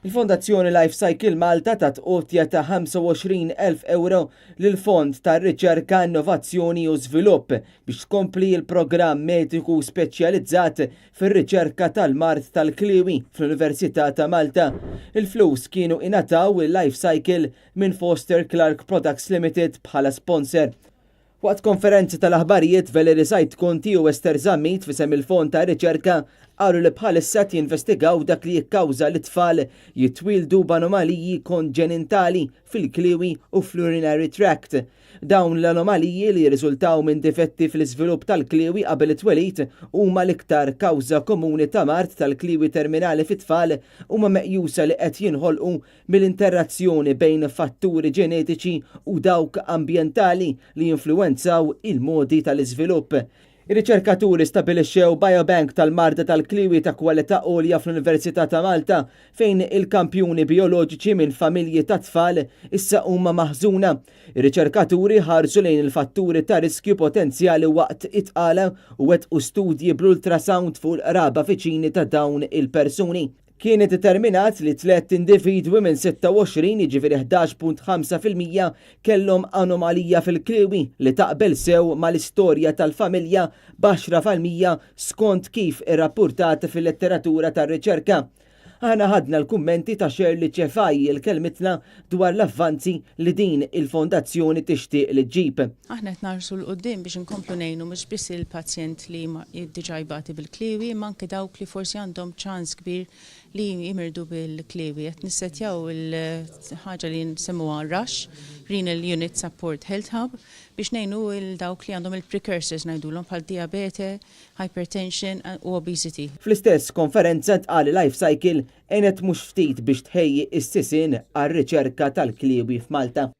Il-Fondazzjoni Life Cycle Malta tat qotja ta' 25,000 euro lil fond ta' riċerka, innovazzjoni u żvilupp biex tkompli l-programm mediku speċjalizzat fir-riċerka tal-mart tal-Kliwi fl-Università ta' Malta. Il-flus kienu ingħataw il-Life Cycle minn Foster Clark Products Limited bħala sponsor. Waqt konferenzi tal-aħbarijiet Valerie Sajt-Konti u Ester Zammit fisem il-fond ta' riċerka qalu li bħalissa jinvestigaw dak li jikkawża li tfal jitwildu b'anomaliji konġenitali fil-kliwi u fl-urinary tract. Dawn l-anomaliji li jirriżultaw minn difetti fl-iżvilupp tal-kliwi qabel it-twelid huma l-iktar kawża komuni ta' mart tal-kliwi terminali fit-tfal huma meqjusa li qed jinħolqu mill-interazzjoni bejn fatturi ġenetiċi u dawk ambjentali li jinfluwenzaw il-modi tal-iżvilupp. Ir-riċerkaturi stabilixxew biobank tal-marda tal-kliwi ta' kwalità għolja fl-Università ta' Malta fejn il-kampjuni bioloġiċi minn familji ta' tfal issa huma maħżuna. Ir-riċerkaturi ħarsu lejn il-fatturi ta' riskju potenzjali waqt itqala u wettqu studji bl-ultrasound fuq il-qraba viċini ta' dawn il-persuni. Kien determinat li 3 individwi minn 26 jiġifieri 11.5% kellhom anomalija fil-kliwi li taqbel sew mal-istorja tal-familja b'10% skont kif irrappurtat fil-letteratura tar-riċerka. Aħna ħadna l-kummenti ta' Shirley Ċefaj il-kelmitna dwar l-avvanzi li din il-fondazzjoni tixtieq li ġġib. Aħna qed narsu l-qudiem biex inkomplu ngħinu mhux biss il-pazjent li diġà jbati bil-kliwi, imma anke dawk li forsi għandhom ċans kbir li jimirdu bil-kliwi. Qed nissettjaw il-ħaġa li nsemmuha RUSH, Renal Unit Support Health Hub, biex ngħinu il-dawk li għandhom il-precursors ngħidulhom bħal diabete, hypertension u obesity. Fl-istess konferenza tqal Life Cycle għenet mhux ftit biex tħejji s-sisin għar-riċerka tal-kliwi f'Malta.